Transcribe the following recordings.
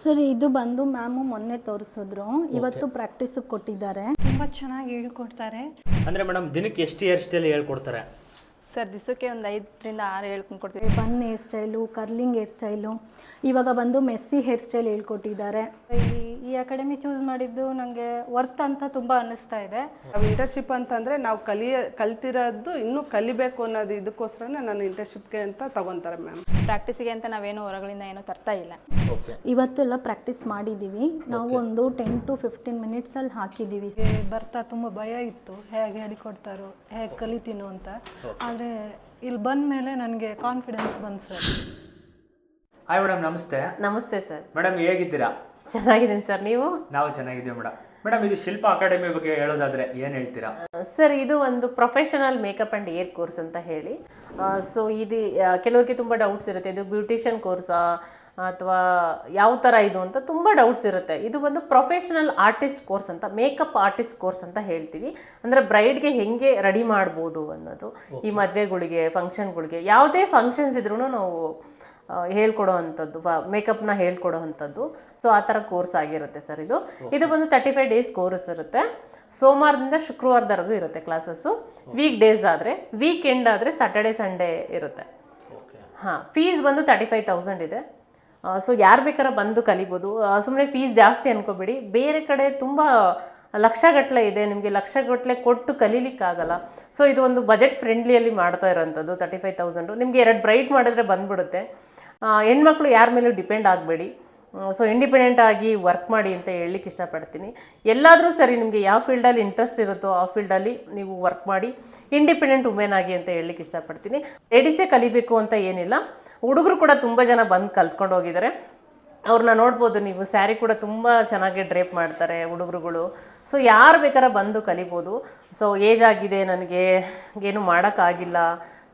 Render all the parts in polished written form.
ಸರಿ, ಇದು ಬಂದು ಮ್ಯಾಮು ಮೊನ್ನೆ ತೋರಿಸಿದ್ರು, ಇವತ್ತು ಪ್ರಾಕ್ಟೀಸಿಗೆ ಕೊಟ್ಟಿದ್ದಾರೆ. ತುಂಬ ಚೆನ್ನಾಗಿ ಹೇಳ್ಕೊಡ್ತಾರೆ. ಅಂದರೆ ಮೇಡಮ್ ದಿನಕ್ಕೆ ಎಷ್ಟು ಹೇರ್ ಸ್ಟೈಲ್ ಹೇಳ್ಕೊಡ್ತಾರೆ? ಸರ್ ದಿವಸಕ್ಕೆ ಒಂದು 5ರಿಂದ 6 ಹೇಳ್ಕೊಂಡು ಕೊಡ್ತೀವಿ. Bun hair style, curling hair style, ಇವಾಗ ಬಂದು ಮೆಸ್ಸಿ ಹೇರ್ ಸ್ಟೈಲ್ ಹೇಳ್ಕೊಟ್ಟಿದ್ದಾರೆ. ಈ ಅಕಾಡೆಮಿ ಚೂಸ್ ಮಾಡಿದ್ದು ನನಗೆ ವರ್ತ್ ಅಂತ ತುಂಬ ಅನ್ನಿಸ್ತಾ ಇದೆ. ಇಂಟರ್ನ್ಶಿಪ್ ಅಂತಂದರೆ ನಾವು ಕಲ್ತಿರೋದು ಇನ್ನೂ ಕಲಿಬೇಕು ಅನ್ನೋದು ಇದಕ್ಕೋಸ್ಕರನೇ ನಾನು ಇಂಟರ್ನ್ಶಿಪ್ಗೆ ಅಂತ ತಗೊತಾರೆ ಮ್ಯಾಮ್. ಪ್ರಾಕ್ಟೀಸಿಗೆ ಅಂತ ನಾವೇನು ಹೊರಗಳಿಂದ ಏನೂ ತರ್ತಾ ಇಲ್ಲ. ಇವತ್ತೆಲ್ಲ ಪ್ರಾಕ್ಟೀಸ್ ಮಾಡಿದ್ದೀವಿ ನಾವು. ಒಂದು 10 to 15 ಮಿನಿಟ್ಸಲ್ಲಿ ಹಾಕಿದ್ದೀವಿ. ಬರ್ತಾ ತುಂಬ ಭಯ ಇತ್ತು, ಹೇಗೆ ಹೇಳಿಕೊಡ್ತಾರೋ, ಹೇಗೆ ಕಲಿತೀನೋ ಅಂತ. ಆದರೆ ಇಲ್ಲಿ ಬಂದ ಮೇಲೆ ನನಗೆ ಕಾನ್ಫಿಡೆನ್ಸ್ ಬಂತು ಸರ್. ಹಾಯ್ ಮೇಡಮ್, ನಮಸ್ತೆ. ನಮಸ್ತೆ ಸರ್. ಮೇಡಮ್ ಹೇಗಿದ್ದೀರಾ? ಚೆನ್ನಾಗಿದ್ದೀನಿ ಸರ್, ನೀವು? ನಾವು ಚೆನ್ನಾಗಿದ್ದೀವಿ ಮೇಡಮ್. ಮೇಡಮ್, ಇದು ಶಿಲ್ಪ ಅಕಾಡೆಮಿ ಬಗ್ಗೆ ಹೇಳೋದಾದ್ರೆ ಏನು ಹೇಳ್ತೀರಾ? ಸರ್, ಇದು ಒಂದು professional makeup and air course ಅಂತ ಹೇಳಿ. ಸೊ ಇದು ಕೆಲವರಿಗೆ ತುಂಬ ಡೌಟ್ಸ್ ಇರುತ್ತೆ, ಇದು ಬ್ಯೂಟಿಷಿಯನ್ ಕೋರ್ಸಾ ಅಥವಾ ಯಾವ ಥರ ಇದು ಅಂತ ತುಂಬ ಡೌಟ್ಸ್ ಇರುತ್ತೆ. ಇದು ಒಂದು ಪ್ರೊಫೆಷನಲ್ ಆರ್ಟಿಸ್ಟ್ ಕೋರ್ಸ್ ಅಂತ, ಮೇಕಪ್ ಆರ್ಟಿಸ್ಟ್ ಕೋರ್ಸ್ ಅಂತ ಹೇಳ್ತೀವಿ. ಅಂದರೆ ಬ್ರೈಡ್ಗೆ ಹೆಂಗೆ ರೆಡಿ ಮಾಡ್ಬೋದು ಅನ್ನೋದು. ಈ ಮದುವೆಗಳಿಗೆ, ಫಂಕ್ಷನ್ಗಳಿಗೆ, ಯಾವುದೇ ಫಂಕ್ಷನ್ಸ್ ಇದ್ರೂ ನಾವು ಹೇಳ್ಕೊಡೋ ಅಂಥದ್ದು, ಮೇಕಪ್ನ ಹೇಳ್ಕೊಡೋ ಅಂಥದ್ದು. ಸೊ ಆ ಥರ ಕೋರ್ಸ್ ಆಗಿರುತ್ತೆ ಸರ್ ಇದು. ಇದು ಬಂದು 35 ಡೇಸ್ ಕೋರ್ಸ್ ಇರುತ್ತೆ. ಸೋಮವಾರದಿಂದ ಶುಕ್ರವಾರದವರೆಗೂ ಇರುತ್ತೆ ಕ್ಲಾಸಸ್ಸು. ವೀಕ್ ಡೇಸ್ ಆದರೆ, ವೀಕೆಂಡ್ ಆದರೆ ಸ್ಯಾಟರ್ಡೆ ಸಂಡೇ ಇರುತ್ತೆ. ಹಾಂ, ಫೀಸ್ ಬಂದು 35,000 ಇದೆ. ಸೊ ಯಾರು ಬೇಕಾದ್ರೆ ಬಂದು ಕಲಿಬೋದು. ಸುಮ್ಮನೆ ಫೀಸ್ ಜಾಸ್ತಿ ಅನ್ಕೋಬೇಡಿ. ಬೇರೆ ಕಡೆ ತುಂಬ ಲಕ್ಷಗಟ್ಟಲೆ ಇದೆ, ನಿಮಗೆ ಲಕ್ಷಗಟ್ಟಲೆ ಕೊಟ್ಟು ಕಲೀಲಿಕ್ಕಾಗಲ್ಲ. ಸೊ ಇದು ಒಂದು ಬಜೆಟ್ ಫ್ರೆಂಡ್ಲಿಯಲ್ಲಿ ಮಾಡ್ತಾ ಇರೋಂಥದ್ದು. 35,000 ನಿಮಗೆ 2 ಬ್ರೈಟ್ ಮಾಡಿದ್ರೆ ಬಂದ್ಬಿಡುತ್ತೆ. ಹೆಣ್ಮಕ್ಳು ಯಾರ ಮೇಲೂ ಡಿಪೆಂಡ್ ಆಗಬೇಡಿ. ಸೊ ಇಂಡಿಪೆಂಡೆಂಟ್ ಆಗಿ ವರ್ಕ್ ಮಾಡಿ ಅಂತ ಹೇಳಲಿಕ್ಕೆ ಇಷ್ಟಪಡ್ತೀನಿ. ಎಲ್ಲಾದರೂ ಸರಿ, ನಿಮಗೆ ಯಾವ ಫೀಲ್ಡಲ್ಲಿ ಇಂಟ್ರೆಸ್ಟ್ ಇರುತ್ತೋ ಆ ಫೀಲ್ಡಲ್ಲಿ ನೀವು ವರ್ಕ್ ಮಾಡಿ ಇಂಡಿಪೆಂಡೆಂಟ್ ವುಮೆನ್ ಆಗಿ ಅಂತ ಹೇಳಲಿಕ್ಕೆ ಇಷ್ಟಪಡ್ತೀನಿ. ಲೇಡೀಸೇ ಕಲಿಬೇಕು ಅಂತ ಏನಿಲ್ಲ, ಹುಡುಗರು ಕೂಡ ತುಂಬ ಜನ ಬಂದು ಕಲ್ತ್ಕೊಂಡು ಹೋಗಿದ್ದಾರೆ. ಅವ್ರನ್ನ ನೋಡ್ಬೋದು ನೀವು. ಸ್ಯಾರಿ ಕೂಡ ತುಂಬ ಚೆನ್ನಾಗಿ ಡ್ರೇಪ್ ಮಾಡ್ತಾರೆ ಹುಡುಗರುಗಳು. ಸೊ ಯಾರು ಬೇಕಾದ್ರೆ ಬಂದು ಕಲಿಬೋದು. ಸೊ ಏಜ್ ಆಗಿದೆ, ನನಗೆ ಏನು ಮಾಡೋಕ್ಕಾಗಿಲ್ಲ,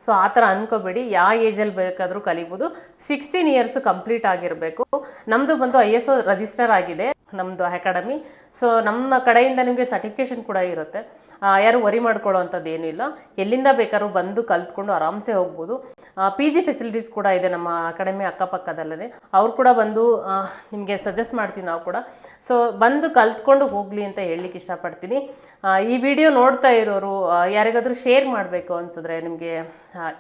ಸೊ ಆ ಥರ ಅಂದ್ಕೋಬೇಡಿ. ಯಾವ ಏಜಲ್ಲಿ ಬೇಕಾದರೂ ಕಲಿಬೋದು. 16 ಇಯರ್ಸು ಕಂಪ್ಲೀಟ್ ಆಗಿರಬೇಕು. ನಮ್ಮದು ಬಂದು ISO ರಿಜಿಸ್ಟರ್ ಆಗಿದೆ ನಮ್ಮದು ಅಕಾಡೆಮಿ. ಸೊ ನಮ್ಮ ಕಡೆಯಿಂದ ನಿಮಗೆ ಸರ್ಟಿಫಿಕೇಷನ್ ಕೂಡ ಇರುತ್ತೆ. ಯಾರು ವರಿ ಮಾಡ್ಕೊಳ್ಳೋ ಅಂಥದ್ದು ಏನಿಲ್ಲ. ಎಲ್ಲಿಂದ ಬೇಕಾದ್ರೂ ಬಂದು ಕಲ್ತ್ಕೊಂಡು ಆರಾಮ್ಸೆ ಹೋಗ್ಬೋದು. PG ಫೆಸಿಲಿಟೀಸ್ ಕೂಡ ಇದೆ ನಮ್ಮ ಅಕಾಡೆಮಿ ಅಕ್ಕಪಕ್ಕದಲ್ಲೇ. ಅವ್ರು ಕೂಡ ಬಂದು ನಿಮಗೆ ಸಜೆಸ್ಟ್ ಮಾಡ್ತೀವಿ ನಾವು ಕೂಡ. ಸೊ ಬಂದು ಕಲ್ತ್ಕೊಂಡು ಹೋಗಲಿ ಅಂತ ಹೇಳಲಿಕ್ಕೆ ಇಷ್ಟಪಡ್ತೀನಿ. ಈ ವಿಡಿಯೋ ನೋಡ್ತಾ ಇರೋರು ಯಾರಿಗಾದರೂ ಶೇರ್ ಮಾಡಬೇಕು ಅನ್ಸಿದ್ರೆ, ನಿಮಗೆ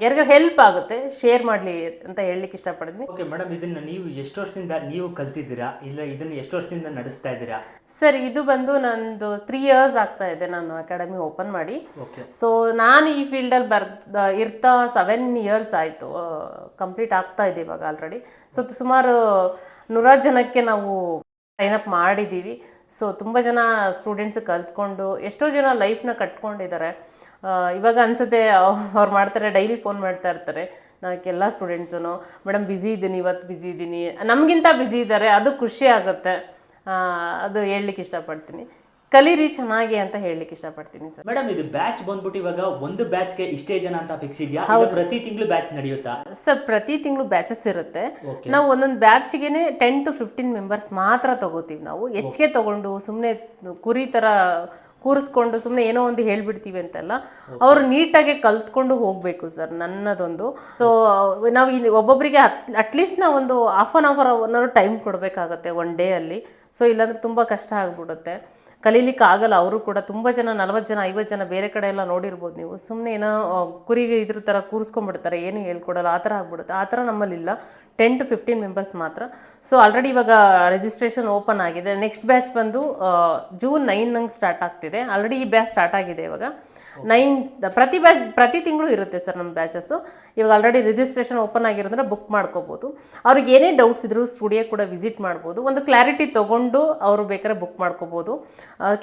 ಯಾರಿಗಾದ್ರು ಹೆಲ್ಪ್ ಆಗುತ್ತೆ, ಶೇರ್ ಮಾಡಲಿ ಅಂತ ಹೇಳಲಿಕ್ಕೆ ಇಷ್ಟಪಡ್ತೀನಿ. ಓಕೆ ಮೇಡಮ್, ಇದನ್ನು ನೀವು ಎಷ್ಟು ವರ್ಷದಿಂದ ನೀವು ಕಲ್ತಿದ್ದೀರಾ, ಇಲ್ಲ ಇದನ್ನು ಎಷ್ಟು ವರ್ಷದಿಂದ ನಡೆಸ್ತಾ ಇದ್ದೀರಾ? ಸರ್, ಇದು ಬಂದು ನಂದು 3 ಇಯರ್ಸ್ ಆಗ್ತಾ ಇದೆ ನಾನು ಅಕಾಡೆಮಿ ಓಪನ್ ಮಾಡಿ. ಸೊ ನಾನು ಈ ಫೀಲ್ಡಲ್ಲಿ ಇರ್ತಾ 7 ಇಯರ್ಸ್ ಆಯಿತು, ಕಂಪ್ಲೀಟ್ ಆಗ್ತಾ ಇದೆ ಇವಾಗ ಆಲ್ರೆಡಿ. ಸೊ ಸುಮಾರು 100 ಜನಕ್ಕೆ ನಾವು ಸೈನಪ್ ಮಾಡಿದ್ದೀವಿ. ಸೊ ತುಂಬ ಜನ ಸ್ಟೂಡೆಂಟ್ಸ್ ಕಲ್ತ್ಕೊಂಡು ಎಷ್ಟೋ ಜನ ಲೈಫ್ನ ಕಟ್ಕೊಂಡಿದ್ದಾರೆ. ಇವಾಗ ಅನ್ಸುತ್ತೆ ಅವ್ರು ಮಾಡ್ತಾರೆ, ಡೈಲಿ ಫೋನ್ ಮಾಡ್ತಾ ಇರ್ತಾರೆ ಎಲ್ಲ ಸ್ಟೂಡೆಂಟ್ಸೂ, ಮೇಡಮ್ ಬ್ಯುಸಿ ಇದ್ದೀನಿ, ಇವತ್ತು ಬ್ಯುಸಿ ಇದ್ದೀನಿ, ನಮಗಿಂತ ಬ್ಯುಸಿ ಇದ್ದಾರೆ. ಅದು ಖುಷಿ ಆಗುತ್ತೆ. ಅದು ಹೇಳಲಿಕ್ಕೆ ಇಷ್ಟಪಡ್ತೀನಿ. ಕಲೀರಿ ಚೆನ್ನಾಗಿ ಅಂತ ಹೇಳಲಿಕ್ಕೆ ಇಷ್ಟಪಡ್ತೀನಿ ಸರ್. ಮೇಡಮ್, ಇದು ಬ್ಯಾಚ್ ಬಂದ್ಬಿಟ್ಟು ಇವಾಗ ಒಂದು ಬ್ಯಾಚ್ಗೆ ಇಷ್ಟೇ ಜನ ಅಂತ ಫಿಕ್ಸ್ ಇದೆಯಾ? ಪ್ರತಿ ತಿಂಗಳು ಬ್ಯಾಚ್ ನಡೆಯುತ್ತಾ? ಸರ್, ಪ್ರತಿ ತಿಂಗಳು ಬ್ಯಾಚಸ್ ಇರುತ್ತೆ. ನಾವು ಒಂದೊಂದು ಬ್ಯಾಚ್ಗೆ 10 to 15 ಮೆಂಬರ್ಸ್ ಮಾತ್ರ ತಗೋತೀವಿ. ನಾವು ಹೆಚ್ಚಿಗೆ ತಗೊಂಡು ಸುಮ್ಮನೆ ಕುರಿ ಥರ ಕೂರಿಸ್ಕೊಂಡು ಸುಮ್ಮನೆ ಏನೋ ಒಂದು ಹೇಳ್ಬಿಡ್ತೀವಿ ಅಂತೆಲ್ಲ. ಅವರು ನೀಟಾಗಿ ಕಲ್ತ್ಕೊಂಡು ಹೋಗಬೇಕು ಸರ್, ನನ್ನದೊಂದು. ಸೊ ನಾವು ಒಬ್ಬೊಬ್ಬರಿಗೆ ಅಟ್ಲೀಸ್ಟ್ ನಾವು ಒಂದು ಹಾಫ್ ಆನ್ ಅವರ್ ಟೈಮ್ ಕೊಡಬೇಕಾಗತ್ತೆ ಒನ್ ಡೇ ಅಲ್ಲಿ. ಸೊ ಇಲ್ಲಾಂದ್ರೆ ತುಂಬ ಕಷ್ಟ ಆಗಿಬಿಡುತ್ತೆ, ಕಲೀಲಿಕ್ಕೆ ಆಗಲ್ಲ. ಅವರು ಕೂಡ ತುಂಬ ಜನ 40 ಜನ 50 ಜನ ಬೇರೆ ಕಡೆ ಎಲ್ಲ ನೋಡಿರ್ಬೋದು ನೀವು. ಸುಮ್ಮನೆ ಏನೋ ಕುರಿಗೆ ಇದ್ರ ಥರ ಕೂರಿಸ್ಕೊಂಡ್ಬಿಡ್ತಾರೆ, ಏನು ಹೇಳ್ಕೊಡಲ್ಲ, ಆ ಥರ ಆಗ್ಬಿಡುತ್ತೆ. ಆ ಥರ ನಮ್ಮಲ್ಲಿಲ್ಲ. 10 to 15 ಮೆಂಬರ್ಸ್ ಮಾತ್ರ. ಸೊ ಆಲ್ರೆಡಿ ಇವಾಗ ರಿಜಿಸ್ಟ್ರೇಷನ್ ಓಪನ್ ಆಗಿದೆ. ನೆಕ್ಸ್ಟ್ ಬ್ಯಾಚ್ ಬಂದು June 9 ಸ್ಟಾರ್ಟ್ ಆಗ್ತಿದೆ. ಆಲ್ರೆಡಿ ಈ ಬ್ಯಾಚ್ ಸ್ಟಾರ್ಟ್ ಆಗಿದೆ ಇವಾಗ 9. ಪ್ರತಿ ತಿಂಗಳು ಇರುತ್ತೆ ಸರ್ ನಮ್ಮ ಬ್ಯಾಚಸ್ಸು. ಇವಾಗ ಆಲ್ರೆಡಿ ರಿಜಿಸ್ಟ್ರೇಷನ್ ಓಪನ್ ಆಗಿರೋದ್ರೆ ಬುಕ್ ಮಾಡ್ಕೋಬೋದು. ಅವ್ರಿಗೆ ಏನೇ ಡೌಟ್ಸ್ ಇದ್ದರೂ ಸ್ಟುಡಿಯೋ ಕೂಡ ವಿಸಿಟ್ ಮಾಡ್ಬೋದು. ಒಂದು ಕ್ಲಾರಿಟಿ ತೊಗೊಂಡು ಅವರು ಬೇಕಾದ್ರೆ ಬುಕ್ ಮಾಡ್ಕೋಬೋದು.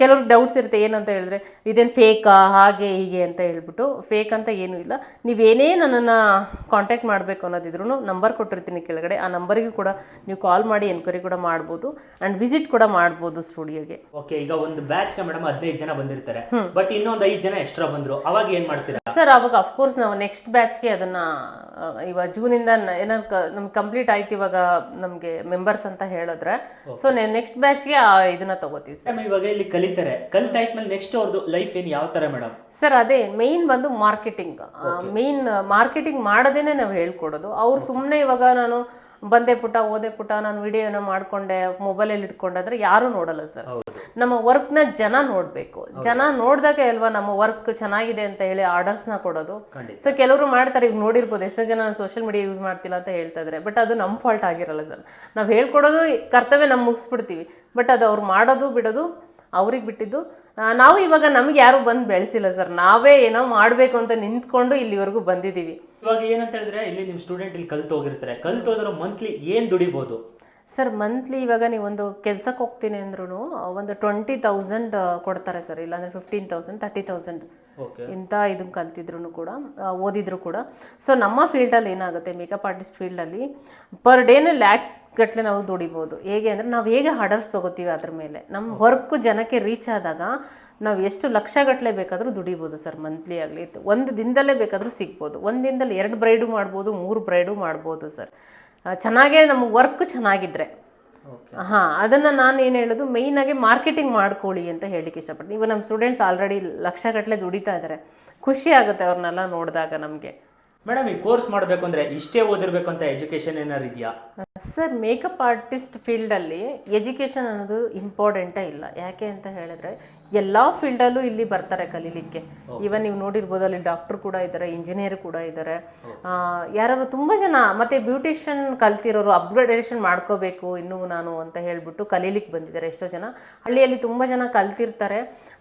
ಕೆಲವ್ರಿಗೆ ಡೌಟ್ಸ್ ಇರುತ್ತೆ, ಏನಂತ ಹೇಳಿದ್ರೆ ಇದೇನು ಫೇಕಾ ಹಾಗೆ ಹೀಗೆ ಅಂತ ಹೇಳ್ಬಿಟ್ಟು. ಫೇಕ್ ಅಂತ ಏನೂ ಇಲ್ಲ. ನೀವೇನೇ ನನ್ನನ್ನು ಕಾಂಟ್ಯಾಕ್ಟ್ ಮಾಡಬೇಕು ಅನ್ನೋದಿದ್ರು ನಂಬರ್ ಕೊಟ್ಟಿರ್ತೀನಿ ಕೆಳಗಡೆ. ಆ ನಂಬರಿಗೂ ಕೂಡ ನೀವು ಕಾಲ್ ಮಾಡಿ ಎನ್ಕ್ವೈರಿ ಕೂಡ ಮಾಡ್ಬೋದು ಆ್ಯಂಡ್ ವಿಸಿಟ್ ಕೂಡ ಮಾಡ್ಬೋದು ಸ್ಟುಡಿಯೋಗೆ. ಓಕೆ, ಈಗ ಒಂದು ಬ್ಯಾಚ್ಗೆ ಮೇಡಮ್ 15 ಜನ ಬಂದಿರ್ತಾರೆ, ಬಟ್ ಇನ್ನೊಂದು 5 ಜನ ಎಕ್ಸ್ಟ್ರಾ ಬಂದ್ರು, ಅವಾಗ ಏನು ಮಾಡ್ತೀರಾ? ಸರ್, ಅವಾಗ ಅಫ್ಕೋರ್ಸ್ ನಾವು ನೆಕ್ಸ್ಟ್ ಬ್ಯಾಚ್ಗೆ ಅದನ್ನು ಇವಾಗ ಜೂನಿಂದ ಏನಾದ್ರು ನಮ್ಗೆ ಕಂಪ್ಲೀಟ್ ಆಯ್ತು ಇವಾಗ ನಮಗೆ ಮೆಂಬರ್ಸ್ ಅಂತ ಹೇಳಿದ್ರೆ, ಸೊ ನೆಕ್ಸ್ಟ್ ಬ್ಯಾಚ್ಗೆ ಇದನ್ನ ತಗೋತೀವಿ ಸರ್. ಇವಾಗ ಇಲ್ಲಿ ಕಲಿತಾರೆ, ಕಲಿತಾಯ್ದ್ಮೇಲೆ ನೆಕ್ಸ್ಟ್ ಅವ್ರದ್ದು ಲೈಫ್ ಏನು ಯಾವ ಥರ ಮೇಡಮ್? ಸರ್, ಅದೇ ಮೇನ್ ಬಂದು ಮಾರ್ಕೆಟಿಂಗ್. ಮೇನ್ ಮಾರ್ಕೆಟಿಂಗ್ ಮಾಡೋದೇನೆ ನಾವು ಹೇಳ್ಕೊಡೋದು. ಅವ್ರು ಸುಮ್ಮನೆ ಇವಾಗ ನಾನು ಬಂದೆ ಪುಟ ಓದೆ ಪುಟ ನಾನು ವಿಡಿಯೋನ ಮಾಡ್ಕೊಂಡೆ ಮೊಬೈಲಲ್ಲಿ ಇಟ್ಕೊಂಡಾದ್ರೆ ಯಾರು ನೋಡಲ್ಲ ಸರ್. ನಮ್ಮ ವರ್ಕ್ನ ಜನ ನೋಡಬೇಕು. ಜನ ನೋಡಿದಾಗ ಅಲ್ವಾ ನಮ್ಮ ವರ್ಕ್ ಚೆನ್ನಾಗಿದೆ ಅಂತ ಹೇಳಿ ಆರ್ಡರ್ಸ್ನ ಕೊಡೋದು. ಸೊ ಕೆಲವರು ಮಾಡ್ತಾರೆ, ಈಗ ನೋಡಿರ್ಬೋದು ಎಷ್ಟೋ ಜನ ಸೋಷಿಯಲ್ ಮೀಡಿಯಾ ಯೂಸ್ ಮಾಡ್ತಿಲ್ಲ ಅಂತ ಹೇಳ್ತಾ ಇದ್ದಾರೆ. ಬಟ್ ಅದು ನಮ್ಮ ಫಾಲ್ಟ್ ಆಗಿರಲ್ಲ ಸರ್. ನಾವು ಹೇಳ್ಕೊಡೋದು ಕರ್ತವ್ಯ ನಮ್ಮ ಮುಗಿಸ್ಬಿಡ್ತೀವಿ, ಬಟ್ ಅದು ಅವ್ರು ಮಾಡೋದು ಬಿಡೋದು ಅವ್ರಿಗೆ ಬಿಟ್ಟಿದ್ದು. ನಾವು ಇವಾಗ ನಮ್ಗೆ ಯಾರು ಬಂದು ಬೆಳೆಸಿಲ್ಲ ಸರ್, ನಾವೇ ಏನೋ ಮಾಡಬೇಕು ಅಂತ ನಿಂತ್ಕೊಂಡು ಇಲ್ಲಿವರೆಗೂ ಬಂದಿದ್ದೀವಿ. ಇವಾಗ ಏನಂತ ಹೇಳಿದ್ರೆ ಇಲ್ಲಿ ನಿಮ್ಮ ಸ್ಟೂಡೆಂಟ್ ಇಲ್ಲಿ ಕಲ್ತು ಹೋಗಿರ್ತಾರೆ, ಕಲ್ತು ಹೋದ್ರೆ ಮಂತ್ಲಿ ಏನು ದುಡಿಬೋದು ಸರ್? ಮಂತ್ಲಿ ಇವಾಗ ನೀವೊಂದು ಕೆಲ್ಸಕ್ಕೆ ಹೋಗ್ತೀನಿ ಅಂದ್ರೂ ಒಂದು 20,000 ಕೊಡ್ತಾರೆ ಸರ್, ಇಲ್ಲಾಂದರೆ 15,000 30,000 ಇಂಥ ಇದನ್ನು ಕಲ್ತಿದ್ರು ಕೂಡ ಓದಿದ್ರು ಕೂಡ. ಸೊ ನಮ್ಮ ಫೀಲ್ಡಲ್ಲಿ ಏನಾಗುತ್ತೆ, ಮೇಕಪ್ ಆರ್ಟಿಸ್ಟ್ ಫೀಲ್ಡಲ್ಲಿ ಪರ್ ಡೇನೇ ಲ್ಯಾಕ್ಸ್ ಗಟ್ಟಲೆ ನಾವು ದುಡಿಬೋದು. ಹೇಗೆ ಅಂದರೆ ನಾವು ಹೇಗೆ ಆರ್ಡರ್ಸ್ ತೊಗೋತೀವಿ ಅದ್ರ ಮೇಲೆ, ನಮ್ಮ ವರ್ಕು ಜನಕ್ಕೆ ರೀಚ್ ಆದಾಗ ನಾವು ಎಷ್ಟು ಲಕ್ಷಗಟ್ಟಲೆ ಬೇಕಾದರೂ ದುಡಿಬೋದು ಸರ್. ಮಂತ್ಲಿ ಆಗಲಿ ಒಂದು ದಿನದಲ್ಲೇ ಬೇಕಾದರೂ ಸಿಗ್ಬೋದು. ಒಂದು ದಿನದಲ್ಲಿ 2 ಬ್ರೈಡು ಮಾಡ್ಬೋದು, 3 ಬ್ರೈಡು ಮಾಡ್ಬೋದು ಸರ್, ಚೆನ್ನಾಗೇ ನಮ್ಮ ವರ್ಕ್ ಚೆನ್ನಾಗಿದ್ರೆ. ಹಾಂ, ಅದನ್ನು ನಾನು ಏನು ಹೇಳೋದು, ಮೇಯ್ನಾಗಿ ಮಾರ್ಕೆಟಿಂಗ್ ಮಾಡ್ಕೊಳ್ಳಿ ಅಂತ ಹೇಳಲಿಕ್ಕೆ ಇಷ್ಟಪಡ್ತೀನಿ. ಇವಾಗ ನಮ್ಮ ಸ್ಟೂಡೆಂಟ್ಸ್ ಆಲ್ರೆಡಿ ಲಕ್ಷಗಟ್ಟಲೆ ದುಡಿತಾ ಇದ್ದಾರೆ, ಖುಷಿ ಆಗುತ್ತೆ ಅವ್ರನ್ನೆಲ್ಲ ನೋಡಿದಾಗ ನಮಗೆ. ಮೇಡಮ್ ಈ ಕೋರ್ಸ್ ಮಾಡಬೇಕು ಅಂದರೆ ಇಷ್ಟೇ ಓದಿರ್ಬೇಕು ಅಂತ ಎಜುಕೇಷನ್ ಏನಾರು ಇದೆಯಾ ಸರ್? ಮೇಕಪ್ ಆರ್ಟಿಸ್ಟ್ ಫೀಲ್ಡಲ್ಲಿ ಎಜುಕೇಷನ್ ಅನ್ನೋದು ಇಂಪಾರ್ಟೆಂಟೇ ಇಲ್ಲ. ಯಾಕೆ ಅಂತ ಹೇಳಿದ್ರೆ ಎಲ್ಲ ಫೀಲ್ಡಲ್ಲೂ ಇಲ್ಲಿ ಬರ್ತಾರೆ ಕಲೀಲಿಕ್ಕೆ. ಈವನ್ ನೀವು ನೋಡಿರ್ಬೋದು, ಅಲ್ಲಿ ಡಾಕ್ಟರ್ ಕೂಡ ಇದ್ದಾರೆ, ಇಂಜಿನಿಯರ್ ಕೂಡ ಇದ್ದಾರೆ, ಯಾರು ತುಂಬ ಜನ. ಮತ್ತು ಬ್ಯೂಟಿಷಿಯನ್ ಕಲ್ತಿರೋರು ಅಪ್ಗ್ರೇಡೇಷನ್ ಮಾಡ್ಕೋಬೇಕು ಇನ್ನೂ ನಾನು ಅಂತ ಹೇಳಿಬಿಟ್ಟು ಕಲೀಲಿಕ್ಕೆ ಬಂದಿದ್ದಾರೆ ಎಷ್ಟೋ ಜನ. ಹಳ್ಳಿಯಲ್ಲಿ ತುಂಬ ಜನ ಕಲ್ತಿರ್ತಾರೆ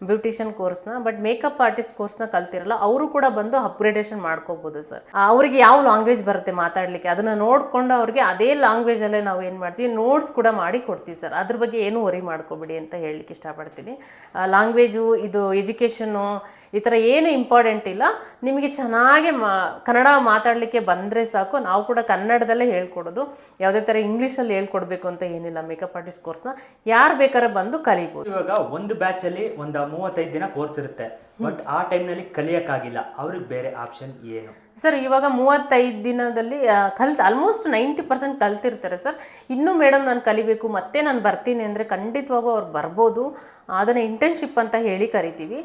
ಬ್ಯೂಟಿಷಿಯನ್ ಕೋರ್ಸ್ನ, ಬಟ್ ಮೇಕಪ್ ಆರ್ಟಿಸ್ಟ್ ಕೋರ್ಸ್ನ ಕಲ್ತಿರಲ್ಲ. ಅವರು ಕೂಡ ಬಂದು ಅಪ್ಗ್ರೇಡೇಷನ್ ಮಾಡ್ಕೋಬೋದು ಸರ್. ಅವ್ರಿಗೆ ಯಾವ ಲ್ಯಾಂಗ್ವೇಜ್ ಬರುತ್ತೆ ಮಾತಾಡಲಿಕ್ಕೆ, ಅದನ್ನು ನೋಡಿಕೊಂಡು ಅವ್ರಿಗೆ ಅದೇ ಲ್ಯಾಂಗ್ವೇಜಲ್ಲೇ ನಾವು ಏನು ಮಾಡ್ತೀವಿ, ನೋಟ್ಸ್ ಕೂಡ ಮಾಡಿ ಕೊಡ್ತೀವಿ ಸರ್. ಅದ್ರ ಬಗ್ಗೆ ಏನೂ ವರಿ ಮಾಡ್ಕೋಬೇಡಿ ಅಂತ ಹೇಳಲಿಕ್ಕೆ ಇಷ್ಟಪಡ್ತೀನಿ. ಲ್ಯಾಂಗ್ವೇಜು, ಇದು ಎಜುಕೇಷನ್ನು, ಈ ಥರ ಏನು ಇಂಪಾರ್ಟೆಂಟ್ ಇಲ್ಲ. ನಿಮಗೆ ಚೆನ್ನಾಗಿ ಕನ್ನಡ ಮಾತಾಡಲಿಕ್ಕೆ ಬಂದರೆ ಸಾಕು. ನಾವು ಕೂಡ ಕನ್ನಡದಲ್ಲೇ ಹೇಳ್ಕೊಡೋದು, ಯಾವುದೇ ಥರ ಇಂಗ್ಲೀಷಲ್ಲಿ ಹೇಳ್ಕೊಡ್ಬೇಕು ಅಂತ ಏನಿಲ್ಲ. ಮೇಕಪ್ ಆರ್ಟಿಸ್ಟ್ ಕೋರ್ಸ್ನ ಯಾರು ಬೇಕಾದ್ರೆ ಬಂದು ಕಲಿಬೋದು. ಇವಾಗ ಒಂದು ಬ್ಯಾಚಲ್ಲಿ ಒಂದು 35 ದಿನ ಕೋರ್ಸ್ ಇರುತ್ತೆ, ಬಟ್ ಆ ಟೈಮ್ನಲ್ಲಿ ಕಲಿಯೋಕ್ಕಾಗಿಲ್ಲ, ಅವ್ರಿಗೆ ಬೇರೆ ಆಪ್ಷನ್ ಏನು ಸರ್? ಇವಾಗ 35 ದಿನದಲ್ಲಿ ಆಲ್ಮೋಸ್ಟ್ 90% ಕಲ್ತಿರ್ತಾರೆ ಸರ್. ಇನ್ನೂ ಮೇಡಮ್ ನಾನು ಕಲಿಬೇಕು ಮತ್ತೆ ನಾನು ಬರ್ತೀನಿ ಅಂದರೆ ಖಂಡಿತವಾಗೂ ಅವ್ರು ಬರ್ಬೋದು. ಅದನ್ನು ಇಂಟರ್ನ್ಶಿಪ್ ಅಂತ ಹೇಳಿ ಕರಿತೀವಿ.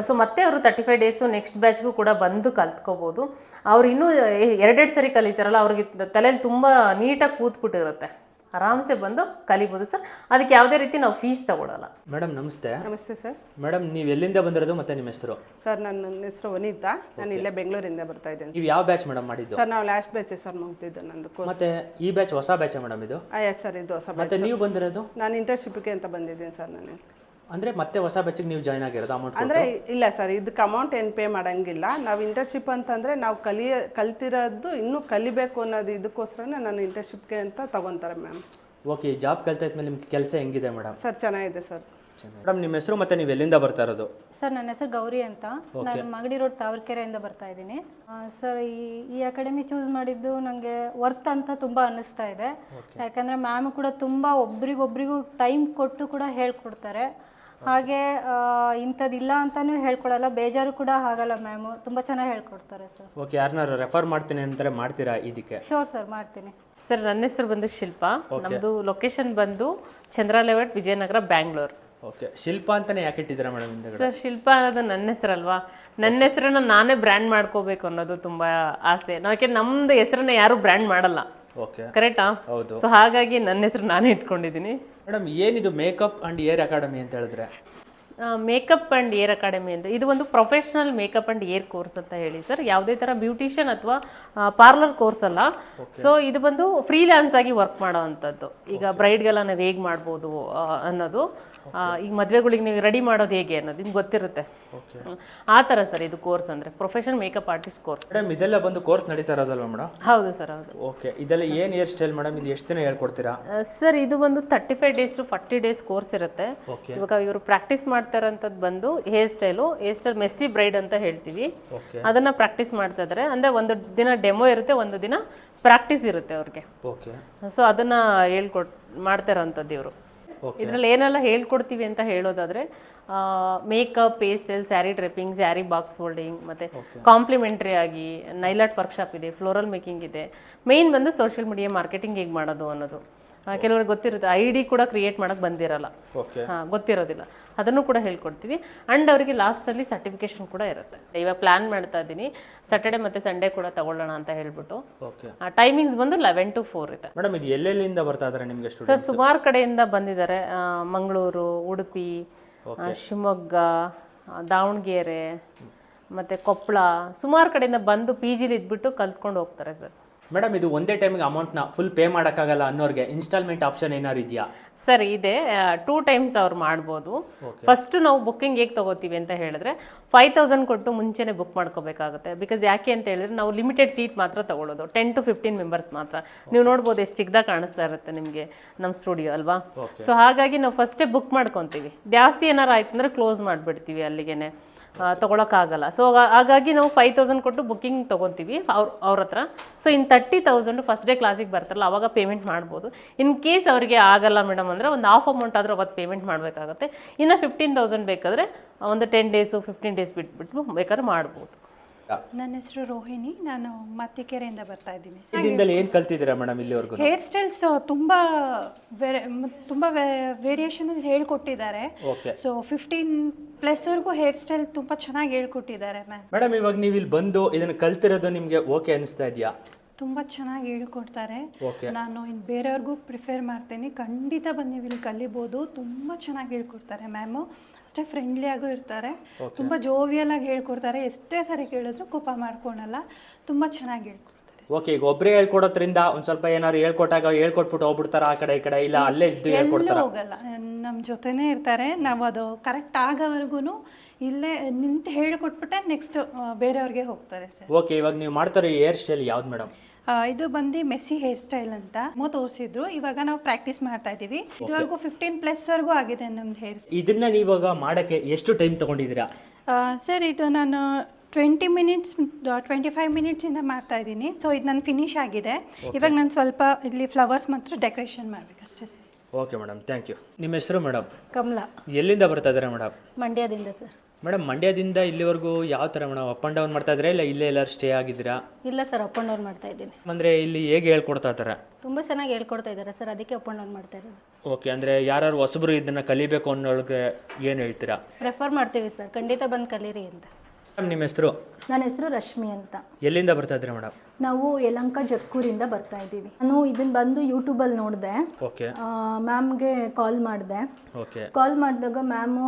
ಸೊ ಮತ್ತೆ ಅವರು 35 ಡೇಸು ನೆಕ್ಸ್ಟ್ ಬ್ಯಾಚ್ಗೂ ಕೂಡ ಬಂದು ಕಲ್ತ್ಕೋಬೋದು. ಅವ್ರು ಇನ್ನೂ 2 ಸರಿ ಕಲಿತಾರಲ್ಲ, ಅವ್ರಿಗೆ ತಲೆಯಲ್ಲಿ ತುಂಬ ನೀಟಾಗಿ ಕೂತ್ಬಿಟ್ಟಿರುತ್ತೆ, ಆರಾಮ್ಸೆ ಬಂದು ಕಲಿಬೋದು ಸರ್. ಅದಕ್ಕೆ ಯಾವುದೇ ರೀತಿ ನಾವು ಫೀಸ್ ತಗೊಳ್ಳಲ್ಲ. ಮೇಡಮ್ ನಮಸ್ತೆ. ನಮಸ್ತೆ ಸರ್. ಮೇಡಮ್ ನೀವು ಎಲ್ಲಿಂದ ಬಂದಿರೋದು ಮತ್ತು ನಿಮ್ಮ ಹೆಸರು? ಸರ್ ನನ್ನ ಹೆಸರು ವನಿತಾ, ನಾನು ಇಲ್ಲೇ ಬೆಂಗಳೂರಿಂದ ಬರ್ತಾ ಇದ್ದೇನೆ. ನೀವು ಯಾವ ಬ್ಯಾಚ್ ಮೇಡಮ್ ಮಾಡಿದ್ದು? ಸರ್ ನಾವು ಲಾಸ್ಟ್ ಬ್ಯಾಚ್ ಸರ್ ಮುಗ್ದಿದ್ದು ನಂದು ಕೋರ್ಸ್. ಮತ್ತೆ ಈ ಬ್ಯಾಚ್ ಹೊಸ ಬ್ಯಾಚ್ ಮೇಡಮ್ ಇದು? ಎಸ್ ಸರ್, ಇದು ಹೊಸ ಬ್ಯಾಚ್. ಮತ್ತೆ ನೀವು ಬಂದಿರೋದು? ನಾನು ಇಂಟರ್ನ್ಶಿಪ್ಗೆ ಅಂತ ಬಂದಿದ್ದೀನಿ ಸರ್. ನಾನು ಅಂದರೆ ಮತ್ತೆ ಹೊಸ ಬ್ಯಾಚಿಗೆ ನೀವು ಜಾಯ್ನ್ ಆಗಿರೋದು? ಅಮೌಂಟ್ ಅಂದರೆ ಇಲ್ಲ ಸರ್, ಇದಕ್ಕೆ ಅಮೌಂಟ್ ಏನು ಪೇ ಮಾಡೋಂಗಿಲ್ಲ. ನಾವು ಇಂಟರ್ನ್ಶಿಪ್ ಅಂತಂದರೆ ನಾವು ಕಲ್ತಿರೋದು ಇನ್ನೂ ಕಲಿಬೇಕು ಅನ್ನೋದು ಇದಕ್ಕೋಸ್ಕರನೇ ನಾನು ಇಂಟರ್ನ್ಶಿಪ್ಗೆ ಅಂತ ತಗೊತಾರೆ ಮ್ಯಾಮ್. ಓಕೆ, ಜಾಬ್ ಕಲ್ತಾದ್ಮೇಲೆ ನಿಮ್ಗೆ ಕೆಲಸ ಹೆಂಗಿದೆ ಮೇಡಮ್? ಸರ್ ಚೆನ್ನಾಗಿದೆ ಸರ್. ಮೇಡಮ್ ನಿಮ್ಮ ಹೆಸರು ಮತ್ತು ನೀವು ಎಲ್ಲಿಂದ ಬರ್ತಾ ಇರೋದು? ಸರ್ ನನ್ನ ಹೆಸರು ಗೌರಿ ಅಂತ, ನಾನು ಮಾಗಡಿ ರೋಡ್ ತಾವರೆಕೆರೆಯಿಂದ ಬರ್ತಾ ಇದ್ದೀನಿ. ಸರ್ ಈ ಅಕಾಡೆಮಿ ಚೂಸ್ ಮಾಡಿದ್ದು ನನಗೆ ವರ್ತ್ ಅಂತ ತುಂಬ ಅನ್ನಿಸ್ತಾ ಇದೆ. ಯಾಕಂದರೆ ಮ್ಯಾಮ್ ಕೂಡ ತುಂಬ ಒಬ್ರಿಗೊಬ್ರಿಗೂ ಟೈಮ್ ಕೊಟ್ಟು ಕೂಡ ಹೇಳ್ಕೊಡ್ತಾರೆ. ಹಾಗೆ ಇಂಥದ್ದಿಲ್ಲ ಅಂತಲೂ ಹೇಳ್ಕೊಡಲ್ಲ, ಬೇಜಾರು ಕೂಡ ಆಗಲ್ಲ. ಮ್ಯಾಮು ತುಂಬ ಚೆನ್ನಾಗಿ ಹೇಳ್ಕೊಡ್ತಾರೆ ಸರ್. ಓಕೆ, ಯಾರನ್ನಾರು ರೆಫರ್ ಮಾಡ್ತೀನಿ ಅಂತಾರೆ, ಮಾಡ್ತೀರಾ ಇದಕ್ಕೆ? ಶೋರ್ ಸರ್, ಮಾಡ್ತೀನಿ ಸರ್. ನನ್ನ ಹೆಸರು ಬಂದು ಶಿಲ್ಪಾ. ನಮ್ಮದು ಲೊಕೇಶನ್ ಬಂದು ಚಂದ್ರ ಲೇಔಟ್, ವಿಜಯನಗರ, ಬ್ಯಾಂಗ್ಳೂರ್. ಓಕೆ, ಶಿಲ್ಪಾ ಅಂತಾನೆ ಯಾಕೆ ಇಟ್ಟಿದ್ದೀರಾ ಮೇಡಮ್? ಸರ್ ಶಿಲ್ಪಾ ಅನ್ನೋದು ನನ್ನ ಹೆಸರಲ್ವಾ, ನನ್ನ ಹೆಸರನ್ನ ನಾನೇ ಬ್ರ್ಯಾಂಡ್ ಮಾಡ್ಕೋಬೇಕು ಅನ್ನೋದು ತುಂಬ ಆಸೆ. ಯಾಕೆ ನಮ್ಮದು ಹೆಸರನ್ನ ಯಾರು ಬ್ರ್ಯಾಂಡ್ ಮಾಡಲ್ಲ. ಓಕೆ, ಕರೆಕ್ಟಾ? ಹೌದು. ಸೊ ಹಾಗಾಗಿ ನನ್ನ ಹೆಸರು ನಾನೇ ಇಟ್ಕೊಂಡಿದ್ದೀನಿ. ಮೇಡಮ್ ಏನಿದು ಮೇಕಪ್ ಆ್ಯಂಡ್ ಏರ್ ಅಕಾಡೆಮಿ ಅಂತ ಹೇಳಿದ್ರೆ? ಮೇಕಪ್ ಆ್ಯಂಡ್ ಏರ್ ಅಕಾಡೆಮಿ ಅಂತ ಇದು ಒಂದು professional makeup and air course ಅಂತ ಹೇಳಿ ಸರ್. ಯಾವುದೇ ಥರ ಬ್ಯೂಟಿಷಿಯನ್ ಅಥವಾ ಪಾರ್ಲರ್ ಕೋರ್ಸ್ ಅಲ್ಲ. ಸೊ ಇದು ಬಂದು ಫ್ರೀಲ್ಯಾನ್ಸ್ ಆಗಿ ವರ್ಕ್ ಮಾಡೋ ಅಂಥದ್ದು. ಈಗ ಬ್ರೈಡ್ಗೆಲ್ಲ ನಾವು ಹೇಗೆ ಮಾಡ್ಬೋದು ಅನ್ನೋದು, ಈಗ ಮದುವೆಗಳಿಗೆ ನೀವು ರೆಡಿ ಮಾಡೋದು ಹೇಗೆ ಅನ್ನೋದು ನಿಮ್ಗೆ ಗೊತ್ತಿರುತ್ತೆ. ಆ ಥರ ಸರ್ ಇದು ಕೋರ್ಸ್ ಅಂದರೆ professional makeup artist course. Madam ಇದೆಲ್ಲ ಬಂದು ಕೋರ್ಸ್ ನಡೀತಾ ಇರೋದಲ್ವಾ ಮೇಡಮ್? ಹೌದು ಸರ್, ಹೌದು. ಓಕೆ, ಇದೆಲ್ಲ ಏನು ಹೇರ್ ಸ್ಟೈಲ್ ಮೇಡಮ್? ಇದು ಎಷ್ಟು ದಿನ ಹೇಳ್ಕೊಡ್ತೀರಾ? ಸರ್ ಇದು ಒಂದು 35 ಡೇಸ್ ಟು 40 ಡೇಸ್ ಕೋರ್ಸ್ ಇರುತ್ತೆ. ಇವಾಗ ಇವರು ಪ್ರಾಕ್ಟೀಸ್ ಮಾಡ್ತಾ ಇರೋಂಥದ್ದು ಬಂದು ಹೇರ್ ಸ್ಟೈಲ್ ಮೆಸ್ಸಿ ಬ್ರೈಡ್ ಅಂತ ಹೇಳ್ತೀವಿ. ಅದನ್ನ ಪ್ರಾಕ್ಟೀಸ್ ಮಾಡ್ತಾ ಇದ್ದಾರೆ. ಅಂದರೆ ಒಂದು ದಿನ ಡೆಮೋ ಇರುತ್ತೆ, ಒಂದು ದಿನ ಪ್ರಾಕ್ಟೀಸ್ ಇರುತ್ತೆ ಅವ್ರಿಗೆ. ಓಕೆ, ಸೊ ಅದನ್ನ ಮಾಡ್ತಾ ಇರೋಂಥದ್ದು ಇವರು. ಇದರಲ್ಲಿ ಏನೆಲ್ಲ ಹೇಳ್ಕೊಡ್ತೀವಿ ಅಂತ ಹೇಳೋದಾದ್ರೆ, makeup, hair style, sari draping, sari box folding, ಮತ್ತು ಕಾಂಪ್ಲಿಮೆಂಟ್ರಿ ಆಗಿ ನೈಲ್ ಆರ್ಟ್ ವರ್ಕ್ಶಾಪ್ ಇದೆ, ಫ್ಲೋರಲ್ ಮೇಕಿಂಗ್ ಇದೆ. ಮೇಯ್ನ್ ಬಂದು ಸೋಷಿಯಲ್ ಮೀಡಿಯಾ ಮಾರ್ಕೆಟಿಂಗ್ ಹೇಗೆ ಮಾಡೋದು ಅನ್ನೋದು. ಕೆಲವ್ರಿಗೆ ಗೊತ್ತಿರುತ್ತೆ ID ಕೂಡ ಕ್ರಿಯೇಟ್ ಮಾಡೋಕ್ಕೆ ಬಂದಿರಲ್ಲ, ಓಕೆ ಗೊತ್ತಿರೋದಿಲ್ಲ, ಅದನ್ನು ಕೂಡ ಹೇಳ್ಕೊಡ್ತೀವಿ. ಆ್ಯಂಡ್ ಅವರಿಗೆ ಲಾಸ್ಟಲ್ಲಿ ಸರ್ಟಿಫಿಕೇಶನ್ ಕೂಡ ಇರುತ್ತೆ. ಇವಾಗ ಪ್ಲ್ಯಾನ್ ಮಾಡ್ತಾ ಇದ್ದೀನಿ ಸ್ಯಾಟರ್ಡೆ ಮತ್ತು ಸಂಡೇ ಕೂಡ ತಗೊಳ್ಳೋಣ ಅಂತ ಹೇಳ್ಬಿಟ್ಟು. ಓಕೆ ಟೈಮಿಂಗ್ಸ್ ಬಂದು 11 to 4 ಇದೆ. ಮೇಡಮ್, ಇದು ಎಲ್ಲೆಲ್ಲಿಂದ ಬರ್ತಾ ಇದ್ದಾರೆ ನಿಮಗೆ ಸರ್ ಸ್ಟೂಡೆಂಟ್ಸ್? ಸುಮಾರು ಕಡೆಯಿಂದ ಬಂದಿದ್ದಾರೆ. ಮಂಗಳೂರು, ಉಡುಪಿ, ಶಿವಮೊಗ್ಗ, ದಾವಣಗೆರೆ ಮತ್ತು ಕೊಪ್ಪಳ, ಸುಮಾರು ಕಡೆಯಿಂದ ಬಂದು PGಲಿ ಇದ್ಬಿಟ್ಟು ಕಲ್ತ್ಕೊಂಡು ಹೋಗ್ತಾರೆ ಸರ್. ಮೇಡಮ್, ಇದು ಒಂದೇ ಟೈಮಿಗೆ ಅಮೌಂಟ್ನ ಫುಲ್ ಪೇ ಮಾಡೋಕ್ಕಾಗಲ್ಲ ಅನ್ನೋರಿಗೆ ಇನ್ಸ್ಟಾಲ್ಮೆಂಟ್ ಆಪ್ಷನ್ ಏನಾದ್ರು ಇದೆಯಾ? ಸರ್ ಇದೆ, 2 times ಅವ್ರು ಮಾಡ್ಬೋದು. ಫಸ್ಟ್ ನಾವು ಬುಕ್ಕಿಂಗ್ ಹೇಗೆ ತೊಗೋತೀವಿ ಅಂತ ಹೇಳಿದ್ರೆ 5000 ಕೊಟ್ಟು ಮುಂಚೆನೇ ಬುಕ್ ಮಾಡ್ಕೋಬೇಕಾಗುತ್ತೆ. ಬಿಕಾಸ್ ಯಾಕೆ ಅಂತ ಹೇಳಿದ್ರೆ ನಾವು ಲಿಮಿಟೆಡ್ ಸೀಟ್ ಮಾತ್ರ ತೊಗೊಳ್ಳೋದು, 10 to 15 ಮೆಂಬರ್ಸ್ ಮಾತ್ರ. ನೀವು ನೋಡ್ಬೋದು ಎಷ್ಟು ಚಿಕ್ಕದಾಗ ಕಾಣಿಸ್ತಾ ಇರುತ್ತೆ ನಿಮಗೆ ನಮ್ಮ ಸ್ಟುಡಿಯೋ ಅಲ್ವಾ. ಸೊ ಹಾಗಾಗಿ ನಾವು ಫಸ್ಟೇ ಬುಕ್ ಮಾಡ್ಕೊತೀವಿ. ಜಾಸ್ತಿ ಏನಾರು ಆಯ್ತು ಅಂದರೆ ಕ್ಲೋಸ್ ಮಾಡಿಬಿಡ್ತೀವಿ, ಅಲ್ಲಿಗೆ ತೊಗೊಳಕ್ಕಾಗಲ್ಲ. ಸೊ ಹಾಗಾಗಿ ನಾವು 5000 ಕೊಟ್ಟು ಬುಕ್ಕಿಂಗ್ ತೊಗೊತೀವಿ ಅವ್ರ ಹತ್ರ. ಸೊ ಇನ್ನು 30,000 ಫಸ್ಟ್ ಡೇ ಕ್ಲಾಸಿಗೆ ಬರ್ತಾರಲ್ಲ ಅವಾಗ ಪೇಮೆಂಟ್ ಮಾಡ್ಬೋದು. ಇನ್ ಕೇಸ್ ಅವರಿಗೆ ಆಗಲ್ಲ ಮೇಡಮ್ ಅಂದರೆ ಒಂದು ಹಾಫ್ ಅಮೌಂಟ್ ಆದರೂ ಅವತ್ತು ಪೇಮೆಂಟ್ ಮಾಡಬೇಕಾಗುತ್ತೆ. ಇನ್ನು 15,000 ಬೇಕಾದರೆ ಒಂದು 10 days 15 days ಬಿಟ್ಬಿಟ್ಟು ಬೇಕಾದ್ರೆ ಮಾಡ್ಬೋದು. ನನ್ನ ಹೆಸರು ರೋಹಿಣಿ, ನಾನು ಮತ್ತಿಕೆರೆಯಿಂದ ಬರ್ತಾ ಇದ್ದೀನಿ. ಇದರಿಂದಲೇ ಏನು ಕಲ್ತಿದ್ದೀರಾ ಮೇಡಮ್ ಇಲ್ಲಿವರೆಗೂ? ಹೇರ್ ಸ್ಟೈಲ್ಸ್ ತುಂಬ ವೇರಿಯೇಷನ್ ಹೇಳ್ಕೊಟ್ಟಿದ್ದಾರೆ. ಓಕೆ. ಸೊ 15+ ಹೇರ್ ಸ್ಟೈಲ್ ತುಂಬ ಚೆನ್ನಾಗಿ ಹೇಳ್ಕೊಟ್ಟಿದ್ದಾರೆ ಮ್ಯಾಮ್. ಮೇಡಮ್, ಇವಾಗ ನೀವು ಇಲ್ಲಿ ಬಂದು ಇದನ್ನು ಕಲ್ತಿರೋದು ನಿಮಗೆ ಓಕೆ ಅನಿಸ್ತಾ ಇದೆಯಾ? ತುಂಬ ಚೆನ್ನಾಗಿ ಹೇಳ್ಕೊಡ್ತಾರೆ. ಓಕೆ. ನಾನು ಇನ್ನು ಬೇರೆಯವ್ರಿಗೂ ಪ್ರಿಫೇರ್ ಮಾಡ್ತೀನಿ, ಖಂಡಿತ ಬಂದು ನೀವು ಇಲ್ಲಿ ಕಲಿಬೋದು. ತುಂಬ ಚೆನ್ನಾಗಿ ಹೇಳ್ಕೊಡ್ತಾರೆ ಮ್ಯಾಮು. ಅಷ್ಟೇ ಫ್ರೆಂಡ್ಲಿ ಆಗು ಇರ್ತಾರೆ, ತುಂಬ ಜೋವಿಯಲ್ ಆಗಿ ಹೇಳ್ಕೊಡ್ತಾರೆ. ಎಷ್ಟೇ ಸರಿ ಕೇಳಿದ್ರು ಕೋಪ ಮಾಡ್ಕೊಳಲ್ಲ, ತುಂಬ ಚೆನ್ನಾಗಿ ಹೇಳ್ಕೊಡ್ತಾರೆ. ಓಕೆ, ಈಗ ಒಬ್ಬರೇ ಹೇಳ್ಕೊಡೋದ್ರಿಂದ ಒಂದು ಸ್ವಲ್ಪ ಏನಾದ್ರು ಹೇಳ್ಕೊಟ್ಟಾಗ ಹೇಳ್ಕೊಟ್ಬಿಟ್ಟು ಹೋಗ್ಬಿಡ್ತಾರ ಆ ಕಡೆ ಈ ಕಡೆ, ಇಲ್ಲ ಅಲ್ಲೇ ಇದ್ದು ಹೇಳ್ಕೊಡ್ತಾರ? ಹೋಗಲ್ಲ, ನಮ್ಮ ಜೊತೆನೇ ಇರ್ತಾರೆ. ನಾವು ಅದು ಕರೆಕ್ಟ್ ಆಗೋವರೆಗೂ ಇಲ್ಲೇ ನಿಂತು ಹೇಳ್ಕೊಟ್ಬಿಟ್ಟೆ ನೆಕ್ಸ್ಟ್ ಬೇರೆಯವ್ರಿಗೆ ಹೋಗ್ತಾರೆ ಸರ್. ಓಕೆ, ಇವಾಗ ನೀವು ಮಾಡ್ತಾರೆ ಹೇರ್ ಸ್ಟೈಲ್ ಯಾವ್ದು ಮೇಡಮ್? ಇದು ಬಂದು ಮೆಸ್ಸಿ ಹೇರ್ ಸ್ಟೈಲ್ ಅಂತ ತೋರಿಸಿದ್ರು. ಇವಾಗ ನಾವು ಪ್ರಾಕ್ಟೀಸ್ ಮಾಡ್ತಾ ಇದ್ದೀವಿ. ಇದುವರೆಗೂ 15+ ಆಗಿದೆ ನಮ್ದು ಹೇರ್. ಇದನ್ನ ನೀವಾಗ ಮಾಡೋಕ್ಕೆ ಎಷ್ಟು ಟೈಮ್ ತಗೊಂಡಿದ್ದೀರಾ? ಸರ್ ಇದು ನಾನು 20 minutes 25 minutesಯಿಂದ ಮಾಡ್ತಾ ಇದ್ದೀನಿ. ಸೊ ಇದು ನನ್ನ ಫಿನಿಶ್ ಆಗಿದೆ. ಇವಾಗ ನಾನು ಸ್ವಲ್ಪ ಇಲ್ಲಿ ಫ್ಲವರ್ಸ್ ಮಾತ್ರ ಡೆಕೋರೇಷನ್ ಮಾಡಬೇಕಷ್ಟೇ sir. Okay madam, thank you. ನಿಮ್ಮ ಹೆಸರು ಮೇಡಮ್? ಕಮಲ, ಎಲ್ಲಿಂದ ಬರ್ತಾ ಇದ್ದೀರಾ ಮೇಡಮ್? ಮಂಡ್ಯದಿಂದ ಸರ್. ಮೇಡಮ್, ಮಂಡ್ಯದಿಂದ ಇಲ್ಲಿವರೆಗೂ ಯಾವ ಥರ ಮೇಡಮ್ ಅಪ್ ಆ್ಯಂಡ್ ಡೌನ್ ಮಾಡ್ತಾ ಇದ್ದೀರಾ, ಇಲ್ಲ ಇಲ್ಲೇ ಎಲ್ಲರೂ ಸ್ಟೇ ಆಗಿದ್ದೀರಾ? ಇಲ್ಲ ಸರ್, ಅಪ್ ಆ್ಯಂಡ್ ಡೌನ್ ಮಾಡ್ತಾ ಇದ್ದೀನಿ. ಅಂದರೆ ಇಲ್ಲಿ ಹೇಗೆ ಹೇಳ್ಕೊಡ್ತಾ ಇದ್ದಾರೆ? ತುಂಬ ಚೆನ್ನಾಗಿ ಹೇಳ್ಕೊಡ್ತಾ ಇದ್ದಾರೆ ಸರ್, ಅದಕ್ಕೆ ಅಪ್ ಆ್ಯಂಡ್ ಡೌನ್ ಮಾಡ್ತಾ ಇರೋದು. ಓಕೆ, ಅಂದರೆ ಯಾರು ಹೊಸಬರು ಇದನ್ನು ಕಲಿಬೇಕು ಅನ್ನೋರಿಗೆ ಏನು ಹೇಳ್ತೀರಾ? ಪ್ರೆಫರ್ ಮಾಡ್ತೀವಿ ಸರ್, ಖಂಡಿತ ಬಂದು ಕಲೀರಿ ಅಂತ. ಮೇಡಮ್, ನಿಮ್ಮ ಹೆಸರು? ನನ್ನ ಹೆಸರು ರಶ್ಮಿ ಅಂತ. ಎಲ್ಲಿಂದ ಬರ್ತಾ ಇದ್ದೀರಾ ಮೇಡಮ್? ನಾವು ಯಲಹಂಕ ಜಕ್ಕೂರಿಂದ ಬರ್ತಾ ಇದ್ದೀವಿ. ನಾನು ಇದನ್ನು ಬಂದು ಯೂಟ್ಯೂಬಲ್ಲಿ ನೋಡಿದೆ, ಓಕೆ ಮ್ಯಾಮ್ಗೆ ಕಾಲ್ ಮಾಡಿದೆ. ಓಕೆ ಕಾಲ್ ಮಾಡಿದಾಗ ಮ್ಯಾಮು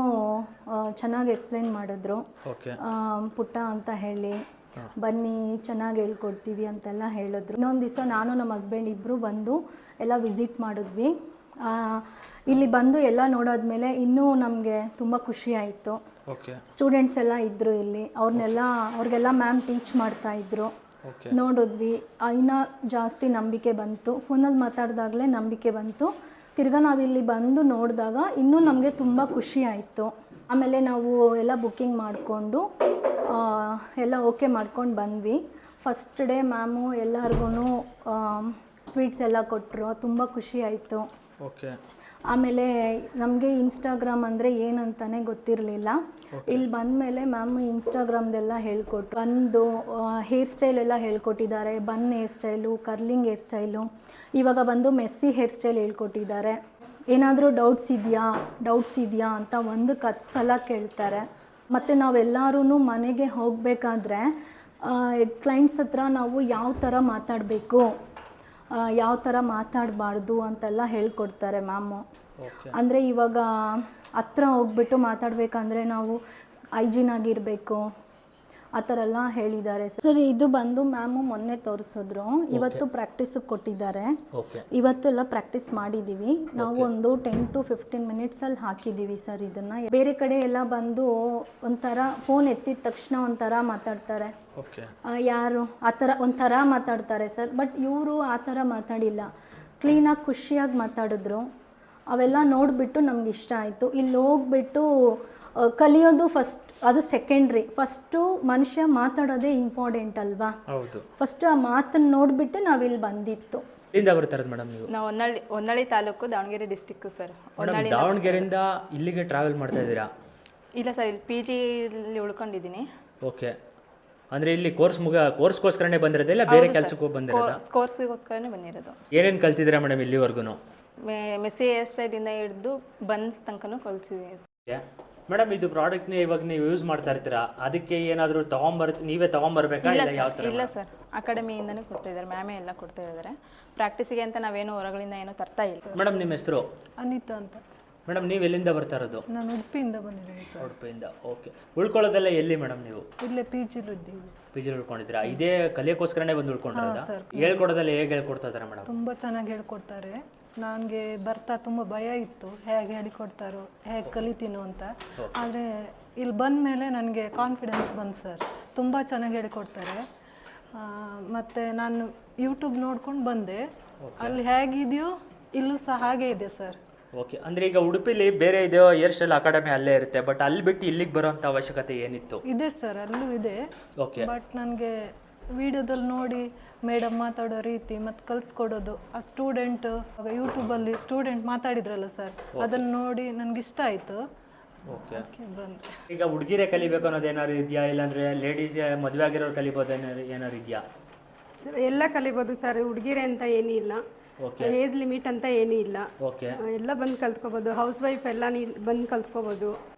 ಚೆನ್ನಾಗಿ ಎಕ್ಸ್ಪ್ಲೈನ್ ಮಾಡಿದ್ರು. ಓಕೆ ಪುಟ್ಟ ಅಂತ ಹೇಳಿ ಬನ್ನಿ ಚೆನ್ನಾಗಿ ಹೇಳ್ಕೊಡ್ತೀವಿ ಅಂತೆಲ್ಲ ಹೇಳಿದ್ರು. ಇನ್ನೊಂದು ದಿವಸ ನಾನು ನಮ್ಮ ಹಸ್ಬೆಂಡ್ ಇಬ್ಬರು ಬಂದು ಎಲ್ಲ ವಿಸಿಟ್ ಮಾಡಿದ್ವಿ. ಇಲ್ಲಿ ಬಂದು ಎಲ್ಲ ನೋಡಾದ್ಮೇಲೆ ಇನ್ನೂ ನಮಗೆ ತುಂಬ ಖುಷಿ ಆಯಿತು. ಓಕೆ. ಸ್ಟೂಡೆಂಟ್ಸ್ ಎಲ್ಲ ಇದ್ದರು ಇಲ್ಲಿ, ಅವ್ರಿಗೆಲ್ಲ ಮ್ಯಾಮ್ ಟೀಚ್ ಮಾಡ್ತಾಯಿದ್ರು. ನೋಡಿದ್ವಿ, ಇನ್ನೂ ಜಾಸ್ತಿ ನಂಬಿಕೆ ಬಂತು. ಫೋನಲ್ಲಿ ಮಾತಾಡಿದಾಗಲೇ ನಂಬಿಕೆ ಬಂತು. ತಿರ್ಗಾ ನಾವಿಲ್ಲಿ ಬಂದು ನೋಡಿದಾಗ ಇನ್ನೂ ನಮಗೆ ತುಂಬ ಖುಷಿ ಆಯಿತು. ಆಮೇಲೆ ನಾವು ಎಲ್ಲ ಬುಕ್ಕಿಂಗ್ ಮಾಡಿಕೊಂಡು ಎಲ್ಲ ಓಕೆ ಮಾಡ್ಕೊಂಡು ಬಂದ್ವಿ. ಫಸ್ಟ್ ಡೇ ಮ್ಯಾಮು ಎಲ್ಲರಿಗೂ ಸ್ವೀಟ್ಸ್ ಎಲ್ಲ ಕೊಟ್ಟರು, ತುಂಬ ಖುಷಿ ಆಯಿತು. ಓಕೆ. ಆಮೇಲೆ ನಮಗೆ ಇನ್ಸ್ಟಾಗ್ರಾಮ್ ಅಂದರೆ ಏನಂತಾನೆ ಗೊತ್ತಿರಲಿಲ್ಲ. ಇಲ್ಲಿ ಬಂದಮೇಲೆ ಮ್ಯಾಮ್ ಇನ್ಸ್ಟಾಗ್ರಾಮ್ದೆಲ್ಲ ಹೇಳ್ಕೊಟ್ಟು ಬಂದು ಹೇರ್ ಸ್ಟೈಲ್ ಎಲ್ಲ ಹೇಳ್ಕೊಟ್ಟಿದ್ದಾರೆ. Bun hair style, curling hair style, ಇವಾಗ ಬಂದು ಮೆಸ್ಸಿ ಹೇರ್ ಸ್ಟೈಲ್ ಹೇಳ್ಕೊಟ್ಟಿದ್ದಾರೆ. ಏನಾದರೂ ಡೌಟ್ಸ್ ಇದೆಯಾ ಅಂತ ಒಂದು 10 ಸಲ ಕೇಳ್ತಾರೆ. ಮತ್ತು ನಾವೆಲ್ಲರೂ ಮನೆಗೆ ಹೋಗಬೇಕಾದ್ರೆ ಕ್ಲೈಂಟ್ಸ್ ಹತ್ರ ನಾವು ಯಾವ ಥರ ಮಾತಾಡಬೇಕು, ಯಾವ ಥರ ಮಾತಾಡಬಾರ್ದು ಅಂತೆಲ್ಲ ಹೇಳ್ಕೊಡ್ತಾರೆ ಮ್ಯಾಮು. ಅಂದರೆ ಇವಾಗ ಹತ್ರ ಹೋಗ್ಬಿಟ್ಟು ಮಾತಾಡಬೇಕಂದ್ರೆ ನಾವು ಹೈಜೀನ್ ಆಗಿರಬೇಕು, ಆ ಥರ ಎಲ್ಲ ಹೇಳಿದ್ದಾರೆ ಸರ್. ಇದು ಬಂದು ಮ್ಯಾಮು ಮೊನ್ನೆ ತೋರಿಸಿದ್ರು, ಇವತ್ತು ಪ್ರಾಕ್ಟೀಸಿಗೆ ಕೊಟ್ಟಿದ್ದಾರೆ. ಇವತ್ತೆಲ್ಲ ಪ್ರಾಕ್ಟೀಸ್ ಮಾಡಿದ್ದೀವಿ ನಾವು. ಒಂದು 10 to 15 minutesಲ್ಲಿ ಹಾಕಿದ್ದೀವಿ ಸರ್ ಇದನ್ನು. ಬೇರೆ ಕಡೆ ಎಲ್ಲ ಬಂದು ಒಂಥರ ಫೋನ್ ಎತ್ತಿದ ತಕ್ಷಣ ಒಂಥರ ಮಾತಾಡ್ತಾರೆ, ಯಾರು ಆ ಥರ ಒಂಥರ ಮಾತಾಡ್ತಾರೆ ಸರ್. ಬಟ್ ಇವರು ಆ ಥರ ಮಾತಾಡಿಲ್ಲ, ಕ್ಲೀನಾಗಿ ಖುಷಿಯಾಗಿ ಮಾತಾಡಿದ್ರು. ಅವೆಲ್ಲ ನೋಡಿಬಿಟ್ಟು ನಮ್ಗೆ ಇಷ್ಟ ಆಯಿತು. ಇಲ್ಲಿ ಹೋಗ್ಬಿಟ್ಟು ಕಲಿಯೋದು ಫಸ್ಟ್, ಅದು ಸೆಕೆಂಡ್ರಿ. ಫಸ್ಟು ಮನುಷ್ಯ ಮಾತಾಡೋದೇ ಇಂಪಾರ್ಟೆಂಟ್ ಅಲ್ವಾ. ಫಸ್ಟ್ ಆ ಮಾತನ್ನು ನೋಡಿಬಿಟ್ಟು ನಾವಿಲ್ಲಿ ಬಂದಿತ್ತು. ಎಲ್ಲಿಂದ ಬರ್ತಾರೆ ಮೇಡಮ್ ನೀವು? ನಾವು ಹೊನ್ನಾಳಿ ತಾಲೂಕು, ದಾವಣಗೆರೆ ಡಿಸ್ಟಿಕ್ ಸರ್. ದಾವಣಗೆರೆಯಿಂದ ಇಲ್ಲಿಗೆ ಟ್ರಾವೆಲ್ ಮಾಡ್ತಾ ಇದ್ದೀರಾ? ಇಲ್ಲ ಸರ್, ಇಲ್ಲಿ PGಲಿ ಉಳ್ಕೊಂಡಿದ್ದೀನಿ. ಓಕೆ. ಅಂದರೆ ಇಲ್ಲಿ ಕೋರ್ಸ್ಗೋಸ್ಕರನೇ ಬಂದಿರೋದಿಲ್ಲ, ಬೇರೆ ಕೆಲಸಕ್ಕೂ ಬಂದಿರೋದು? ಕೋರ್ಸ್ಗೋಸ್ಕರನೇ ಬಂದಿರೋದು. ಏನೇನು ಕಲ್ತಿದ್ದೀರಾ ಮೇಡಮ್ ಇಲ್ಲಿವರೆಗೂ? ಮೆಸ್ಸಿ ಹೇರ್ ಸ್ಟೈಲಿಂದ ಹಿಡಿದು ಬನ್ಸ್ ತನಕನೂ ಕಲಿಸಿದ್ದೀನಿ. ಮೇಡಮ್ ಇದು ಪ್ರಾಡಕ್ಟ್ನ ಇವಾಗ ನೀವು ಯೂಸ್ ಮಾಡ್ತಾ ಇರ್ತೀರಾ, ಅದಕ್ಕೆ ಏನಾದರೂ ನೀವೇ ತೊಗೊಂಬರ್ಬೇಕಾ ಇಲ್ಲ ಯಾವ ಥರ? ಇಲ್ಲ ಸರ್, ಅಕಾಡೆಮಿಯಿಂದನೇ ಕೊಡ್ತಾ ಇದ್ದಾರೆ, ಮ್ಯಾಮೇ ಎಲ್ಲ ಕೊಡ್ತಾ ಇದ್ದಾರೆ. ಪ್ರಾಕ್ಟೀಸಿಗೆ ಅಂತ ನಾವೇನು ಹೊರಗಳಿಂದ ಏನೂ ತರ್ತಾ ಇಲ್ಲ. ಮೇಡಮ್ ನಿಮ್ಮ ಹೆಸರು? ಅನಿತಾ ಅಂತ. ಮೇಡಮ್ ನೀವು ಎಲ್ಲಿಂದ ಬರ್ತಾ ಇರೋದು? ನಾನು ಉಡುಪಿಯಿಂದ ಬಂದಿದ್ದೀನಿ ಸರ್. ಉಡುಪಿಯಿಂದ. ಓಕೆ. ಉಳ್ಕೊಳ್ಳೋದೆಲ್ಲ ಎಲ್ಲಿ ಮೇಡಮ್ ನೀವು? ಇಲ್ಲೇ ಪಿ ಜಿಲು ಇದ್ದೀವಿ. ಪಿ ಜಿಲಿ ಉಳ್ಕೊಂಡಿದ್ದೀರಾ? ಇದೇ ಕಲಿಯೋಕ್ಕೋಸ್ಕರನೇ ಬಂದು ಉಳ್ಕೊಂಡಿರೋದಾ? ಹೇಳ್ಕೊಡೋದೆಲ್ಲ ಹೇಗೆ ಹೇಳ್ಕೊಡ್ತಾ ಇದ್ದಾರೆ ಮೇಡಮ್? ತುಂಬ ಚೆನ್ನಾಗಿ ಹೇಳ್ಕೊಡ್ತಾರೆ. ನನಗೆ ಬರ್ತಾ ತುಂಬ ಭಯ ಇತ್ತು, ಹೇಗೆ ಹೇಳಿಕೊಡ್ತಾರೋ, ಹೇಗೆ ಕಲಿತೀನೋ ಅಂತ. ಆದರೆ ಇಲ್ಲಿ ಬಂದ ಮೇಲೆ ನನಗೆ ಕಾನ್ಫಿಡೆನ್ಸ್ ಬಂತು ಸರ್. ತುಂಬ ಚೆನ್ನಾಗಿ ಹೇಳಿಕೊಡ್ತಾರೆ. ಮತ್ತು ನಾನು ಯೂಟ್ಯೂಬ್ ನೋಡ್ಕೊಂಡು ಬಂದೆ, ಅಲ್ಲಿ ಹೇಗಿದೆಯೋ ಇಲ್ಲೂ ಸಹ ಹಾಗೆ ಇದೆ ಸರ್. ಓಕೆ. ಅಂದರೆ ಈಗ ಉಡುಪಿಲಿ ಬೇರೆ ಇದೆಯೋ ಹೇರ್ ಸ್ಟೈಲ್ ಅಕಾಡೆಮಿ ಅಲ್ಲೇ ಇರುತ್ತೆ, ಬಟ್ ಅಲ್ಲಿ ಬಿಟ್ಟು ಇಲ್ಲಿಗೆ ಬರೋಂಥ ಅವಶ್ಯಕತೆ ಏನಿತ್ತು? ಇದೆ ಸರ್, ಅಲ್ಲೂ ಇದೆ. ಓಕೆ. ಬಟ್ ನನಗೆ ವಿಡಿಯೋದಲ್ಲಿ ನೋಡಿ ಮೇಡಮ್ ಮಾತಾಡೋ ರೀತಿ ಮತ್ತು ಕಲಿಸ್ಕೊಡೋದು, ಆ ಸ್ಟೂಡೆಂಟ್ ಯೂಟ್ಯೂಬಲ್ಲಿ ಸ್ಟೂಡೆಂಟ್ ಮಾತಾಡಿದ್ರಲ್ಲ ಸರ್, ಅದನ್ನು ನೋಡಿ ನನಗಿಷ್ಟ ಆಯಿತು. ಓಕೆ. ಬಂದೆ. ಈಗ ಹುಡುಗಿರೇ ಕಲಿಬೇಕು ಅನ್ನೋದು ಏನಾದ್ರು ಇದೆಯಾ, ಇಲ್ಲಾಂದರೆ ಲೇಡೀಸ್ ಮದುವೆ ಆಗಿರೋರು ಕಲಿಬೋದು ಏನಾದ್ರು ಇದೆಯಾ? ಎಲ್ಲ ಕಲಿಬೋದು ಸರ್, ಹುಡುಗಿರೆ ಅಂತ ಏನಿಲ್ಲ, ಏಜ್ ಲಿಮಿಟ್ ಅಂತ ಏನೂ ಇಲ್ಲ. ಓಕೆ. ಎಲ್ಲ ಬಂದು ಕಲ್ತ್ಕೋಬೋದು, ಹೌಸ್ ವೈಫ್ ಎಲ್ಲ ಬಂದು ಕಲ್ತ್ಕೋಬೋದು.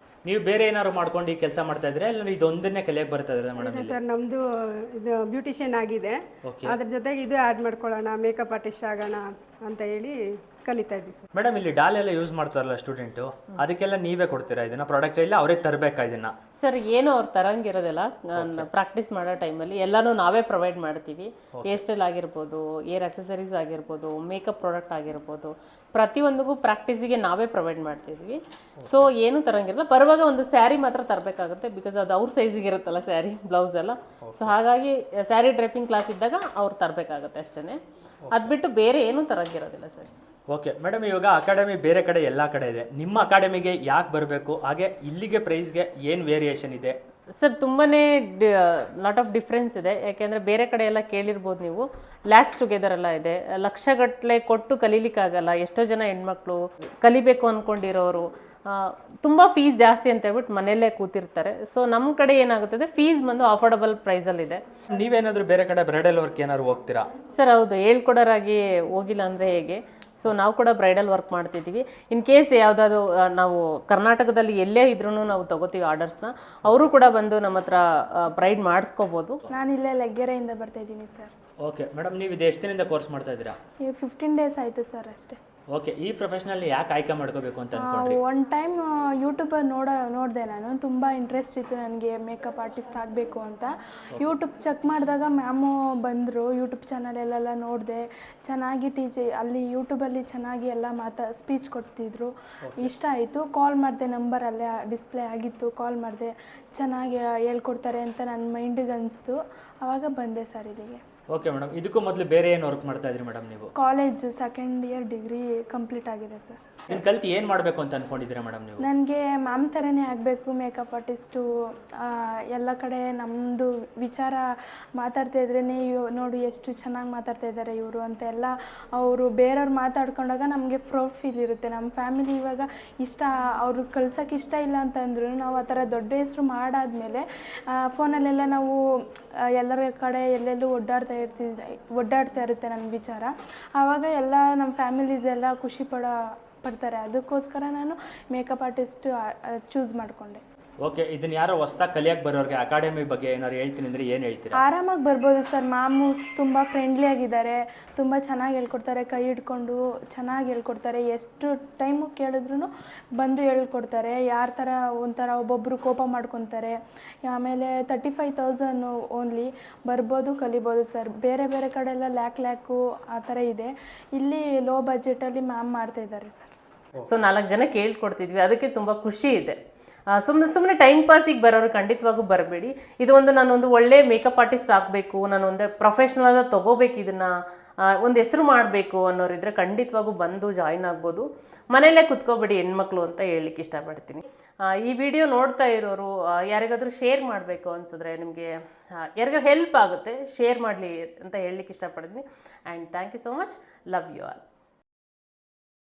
ನೀವು ಬೇರೆ ಏನಾದ್ರು ಮಾಡ್ಕೊಂಡು ಈ ಕೆಲಸ ಮಾಡ್ತಾ ಇದ್ರೆ ಇಲ್ಲ ಇದೊಂದನ್ನೇ ಕಲಿಯಕ್ಕೆ ಬರ್ತಾ ಇದ್ರೆ ಮೇಡಮ್? ಸರ್ ನಮ್ಮದು ಇದು ಬ್ಯೂಟಿಷಿಯನ್ ಆಗಿದೆ, ಅದ್ರ ಜೊತೆಗೆ ಇದು ಆ್ಯಡ್ ಮಾಡ್ಕೊಳ್ಳೋಣ, ಮೇಕಪ್ ಆರ್ಟಿಸ್ಟ್ ಆಗೋಣ ಅಂತ ಹೇಳಿ ಕಲಿತಾ ಇದ್ದೀವಿ ಸರ್. ಮೇಡಮ್ ಇಲ್ಲಿ ಡಾಲ್ ಎಲ್ಲ ಯೂಸ್ ಮಾಡ್ತಾರಲ್ಲ ಸ್ಟೂಡೆಂಟು, ಅದಕ್ಕೆಲ್ಲ ನೀವೇ ಕೊಡ್ತೀರಾ ಇದನ್ನ? ಪ್ರಾಡಕ್ಟ್ ಇಲ್ಲ ಅವರೇ ತರಬೇಕಾ ಇದನ್ನ? ಸರ್ ಏನು ಅವ್ರು ತರಂಗಿರೋದಿಲ್ಲ, ಪ್ರಾಕ್ಟೀಸ್ ಮಾಡೋ ಟೈಮಲ್ಲಿ ಎಲ್ಲನೂ ನಾವೇ ಪ್ರೊವೈಡ್ ಮಾಡ್ತೀವಿ. ಹೇರ್ ಸ್ಟೈಲ್ ಆಗಿರ್ಬೋದು, ಏರ್ ಅಕ್ಸೆಸರೀಸ್ ಆಗಿರ್ಬೋದು, ಮೇಕಪ್ ಪ್ರಾಡಕ್ಟ್ ಆಗಿರ್ಬೋದು, ಪ್ರತಿಯೊಂದಿಗೂ ಪ್ರಾಕ್ಟೀಸಿಗೆ ನಾವೇ ಪ್ರೊವೈಡ್ ಮಾಡ್ತಿದ್ವಿ. ಸೊ ಏನು ತರಂಗಿರಲ್ಲ. ಬರುವಾಗ ಒಂದು ಸ್ಯಾರಿ ಮಾತ್ರ ತರಬೇಕಾಗುತ್ತೆ, ಬಿಕಾಸ್ ಅದು ಅವ್ರ ಸೈಜಿಗೆ ಇರುತ್ತಲ್ಲ ಸ್ಯಾರಿ, ಬ್ಲೌಸ್ ಎಲ್ಲ. ಸೊ ಹಾಗಾಗಿ ಸ್ಯಾರಿ ಡ್ರೈಪಿಂಗ್ ಕ್ಲಾಸ್ ಇದ್ದಾಗ ಅವ್ರು ತರಬೇಕಾಗುತ್ತೆ ಅಷ್ಟೇ. ಅದು ಬಿಟ್ಟು ಬೇರೆ ಏನೂ ತರಂಗಿರೋದಿಲ್ಲ ಸರ್. ಓಕೆ ಮೇಡಮ್, ಇವಾಗ ಅಕಾಡೆಮಿ ಬೇರೆ ಕಡೆ ಎಲ್ಲ ಕಡೆ ಇದೆ, ನಿಮ್ಮ ಅಕಾಡೆಮಿಗೆ ಯಾಕೆ ಬರಬೇಕು? ಹಾಗೆ ಇಲ್ಲಿಗೆ ಪ್ರೈಸ್ಗೆ ಏನು ವೇರಿಯೇಷನ್ ಇದೆ? ಸರ್ ತುಂಬಾ ಲಾಟ್ ಆಫ್ ಡಿಫ್ರೆನ್ಸ್ ಇದೆ. ಯಾಕೆಂದರೆ ಬೇರೆ ಕಡೆ ಎಲ್ಲ ಕೇಳಿರ್ಬೋದು ನೀವು, ಲ್ಯಾಕ್ಸ್ ಟುಗೆದರ್ ಎಲ್ಲ ಇದೆ, ಲಕ್ಷಗಟ್ಟಲೆ ಕೊಟ್ಟು ಕಲೀಲಿಕ್ಕಾಗಲ್ಲ. ಎಷ್ಟೋ ಜನ ಹೆಣ್ಮಕ್ಳು ಕಲಿಬೇಕು ಅಂದ್ಕೊಂಡಿರೋರು ತುಂಬ ಫೀಸ್ ಜಾಸ್ತಿ ಅಂತ ಹೇಳ್ಬಿಟ್ಟು ಮನೆಯಲ್ಲೇ ಕೂತಿರ್ತಾರೆ. ಸೊ ನಮ್ಮ ಕಡೆ ಏನಾಗುತ್ತದೆ, ಫೀಸ್ ಬಂದು ಅಫೋರ್ಡಬಲ್ ಪ್ರೈಸಲ್ಲಿದೆ. ನೀವೇನಾದರೂ ಬೇರೆ ಕಡೆ ಬ್ರೈಡಲ್ ವರ್ಕ್ ಏನಾದ್ರು ಹೋಗ್ತೀರಾ? ಸರ್ ಹೌದು, ಹೇಳ್ಕೊಡೋರಾಗಿ ಹೋಗಿಲ್ಲ ಅಂದರೆ ಹೇಗೆ. ಸೊ ನಾವು ಕೂಡ ಬ್ರೈಡಲ್ ವರ್ಕ್ ಮಾಡ್ತಿದ್ದೀವಿ. ಇನ್ ಕೇಸ್ ಯಾವುದಾದ್ರು ನಾವು ಕರ್ನಾಟಕದಲ್ಲಿ ಎಲ್ಲೇ ಇದ್ರೂ ನಾವು ತಗೋತೀವಿ ಆರ್ಡರ್ಸ್ನ, ಅವರು ಕೂಡ ಬಂದು ನಮ್ಮ ಹತ್ರ ಬ್ರೈಡ್ ಮಾಡಿಸ್ಕೋಬೋದು. ನಾನು ಇಲ್ಲೇ ಲೆಗ್ಗೆರೆಯಿಂದ ಬರ್ತಾ ಇದ್ದೀನಿ ಸರ್. ಓಕೆ ಮೇಡಮ್, ನೀವು ಇದು ಎಷ್ಟು ದಿನದಿಂದ ಕೋರ್ಸ್ ಮಾಡ್ತಾ ಇದ್ದೀರಾ? 15 ಡೇಸ್ ಆಯಿತು ಸರ್ ಅಷ್ಟೇ. ಓಕೆ. ಈ ಪ್ರೊಫೆಷನಲ್ಲಿ ಯಾಕೆ ಆಯ್ಕೆ ಮಾಡ್ಕೋಬೇಕು ಅಂತ ಅನ್ಕೊಂಡ್ರಿ? ಒನ್ ಟೈಮ್ ಯೂಟ್ಯೂಬಲ್ಲಿ ನೋಡಿದೆ ನಾನು, ತುಂಬ ಇಂಟ್ರೆಸ್ಟ್ ಇತ್ತು ನನಗೆ ಮೇಕಪ್ ಆರ್ಟಿಸ್ಟ್ ಆಗಬೇಕು ಅಂತ. ಯೂಟ್ಯೂಬ್ ಚೆಕ್ ಮಾಡಿದಾಗ ಮ್ಯಾಮು ಬಂದರು, ಯೂಟ್ಯೂಬ್ ಚಾನಲಲ್ಲೆಲ್ಲ ನೋಡಿದೆ, ಚೆನ್ನಾಗಿ ಅಲ್ಲಿ ಯೂಟ್ಯೂಬಲ್ಲಿ ಚೆನ್ನಾಗಿ ಎಲ್ಲ ಸ್ಪೀಚ್ ಕೊಡ್ತಿದ್ರು, ಇಷ್ಟ ಆಯಿತು. ಕಾಲ್ ಮಾಡಿದೆ, ನಂಬರ್ ಅಲ್ಲೇ ಡಿಸ್ಪ್ಲೇ ಆಗಿತ್ತು, ಕಾಲ್ ಮಾಡಿದೆ, ಚೆನ್ನಾಗಿ ಹೇಳ್ಕೊಡ್ತಾರೆ ಅಂತ ನನ್ನ ಮೈಂಡಿಗೆ ಅನಿಸ್ತು. ಆವಾಗ ಬಂದೆ ಸರ್ ಇಲ್ಲಿಗೆ. ಓಕೆ ಮೇಡಮ್, ಇದಕ್ಕೂ ಮೊದಲು ಬೇರೆ ಏನು ವರ್ಕ್ ಮಾಡ್ತಾ ಇದ್ರಿ ಮೇಡಮ್ ನೀವು? College second year degree complete ಆಗಿದೆ ಸರ್. ನೀವು ಕಲ್ತು ಏನು ಮಾಡಬೇಕು ಅಂತ ಅಂದ್ಕೊಂಡಿದ್ದೀರಾ ಮೇಡಮ್ ನೀವು? ನನಗೆ ಮ್ಯಾಮ್ ಥರನೇ ಆಗಬೇಕು, ಮೇಕಪ್ ಆರ್ಟಿಸ್ಟು. ಎಲ್ಲ ಕಡೆ ನಮ್ಮದು ವಿಚಾರ ಮಾತಾಡ್ತಾ ಇದ್ರೇ ನೋಡಿ ಎಷ್ಟು ಚೆನ್ನಾಗಿ ಮಾತಾಡ್ತಾ ಇದ್ದಾರೆ ಇವರು ಅಂತೆಲ್ಲ ಅವರು ಬೇರೆಯವ್ರು ಮಾತಾಡ್ಕೊಂಡಾಗ ನಮಗೆ ಪ್ರೌಡ್ ಫೀಲ್ ಇರುತ್ತೆ. ನಮ್ಮ ಫ್ಯಾಮಿಲಿ ಇವಾಗ ಅವ್ರಿಗೆ ಕಳ್ಸೋಕ್ಕೆ ಇಷ್ಟ ಇಲ್ಲ ಅಂತಂದ್ರು ನಾವು ಆ ಥರ ದೊಡ್ಡ ಹೆಸರು ಮಾಡಾದ್ಮೇಲೆ ಫೋನಲ್ಲೆಲ್ಲ ನಾವು ಎಲ್ಲರ ಕಡೆ ಎಲ್ಲೆಲ್ಲೂ ಒಡ್ಡಾಡ್ತಾ ಇರುತ್ತೆ ನನ್ನ ವಿಚಾರ. ಆವಾಗ ಎಲ್ಲ ನಮ್ಮ ಫ್ಯಾಮಿಲೀಸ್ ಎಲ್ಲ ಖುಷಿ ಪಡ್ತಾರೆ. ಅದಕ್ಕೋಸ್ಕರ ನಾನು ಮೇಕಪ್ ಆರ್ಟಿಸ್ಟ್ ಚೂಸ್ ಮಾಡಿಕೊಂಡೆ. ಓಕೆ. ಇದನ್ನ ಯಾರೋ ಹೊಸ್ದಾಗಿ ಕಲಿಯಕ್ಕೆ ಬರೋರಿಗೆ ಅಕಾಡೆಮಿ ಬಗ್ಗೆ ಏನಾದ್ರು ಹೇಳ್ತೀನಿ ಅಂದರೆ ಏನು ಹೇಳ್ತೀರಾ? ಆರಾಮಾಗಿ ಬರ್ಬೋದು ಸರ್. ಮ್ಯಾಮು ತುಂಬ ಫ್ರೆಂಡ್ಲಿ ಆಗಿದ್ದಾರೆ, ತುಂಬ ಚೆನ್ನಾಗಿ ಹೇಳ್ಕೊಡ್ತಾರೆ, ಕೈ ಹಿಡ್ಕೊಂಡು ಚೆನ್ನಾಗಿ ಹೇಳ್ಕೊಡ್ತಾರೆ. ಎಷ್ಟು ಟೈಮು ಕೇಳಿದ್ರು ಬಂದು ಹೇಳ್ಕೊಡ್ತಾರೆ. ಯಾರ ಥರ ಒಂಥರ ಒಬ್ಬೊಬ್ಬರು ಕೋಪ ಮಾಡ್ಕೊತಾರೆ. ಆಮೇಲೆ 35,000 ಓನ್ಲಿ ಬರ್ಬೋದು, ಕಲಿಬೋದು ಸರ್. ಬೇರೆ ಬೇರೆ ಕಡೆ ಎಲ್ಲ ಲ್ಯಾಕು ಆ ಥರ ಇದೆ. ಇಲ್ಲಿ ಲೋ ಬಜೆಟಲ್ಲಿ ಮ್ಯಾಮ್ ಮಾಡ್ತಾಯಿದ್ದಾರೆ ಸರ್. ಸೊ 4 ಜನಕ್ಕೆ ಹೇಳ್ಕೊಡ್ತಿದ್ವಿ, ಅದಕ್ಕೆ ತುಂಬ ಖುಷಿ ಇದೆ. ಸುಮ್ಮನೆ ಟೈಮ್ ಪಾಸಿಗೆ ಬರೋರು ಖಂಡಿತವಾಗೂ ಬರಬೇಡಿ. ನಾನೊಂದು ಒಳ್ಳೆ ಮೇಕಪ್ ಆರ್ಟಿಸ್ಟ್ ಆಗಬೇಕು, ನಾನು ಒಂದು ಪ್ರೊಫೆಷ್ನಲ್ ತೊಗೋಬೇಕು, ಇದನ್ನು ಒಂದು ಹೆಸರು ಮಾಡಬೇಕು ಅನ್ನೋರಿದ್ರೆ ಖಂಡಿತವಾಗೂ ಬಂದು ಜಾಯ್ನ್ ಆಗ್ಬೋದು. ಮನೆಯಲ್ಲೇ ಕುತ್ಕೋಬೇಡಿ ಹೆಣ್ಮಕ್ಳು ಅಂತ ಹೇಳಲಿಕ್ಕೆ ಇಷ್ಟಪಡ್ತೀನಿ. ಈ ವಿಡಿಯೋ ನೋಡ್ತಾ ಇರೋರು ಯಾರಿಗಾದರೂ ಶೇರ್ ಮಾಡಬೇಕು ಅನಿಸಿದ್ರೆ, ನಿಮಗೆ ಯಾರಿಗಾದ್ರು ಹೆಲ್ಪ್ ಆಗುತ್ತೆ, ಶೇರ್ ಮಾಡಲಿ ಅಂತ ಹೇಳಲಿಕ್ಕೆ ಇಷ್ಟಪಡ್ತೀನಿ. And thank you so much. Love you all.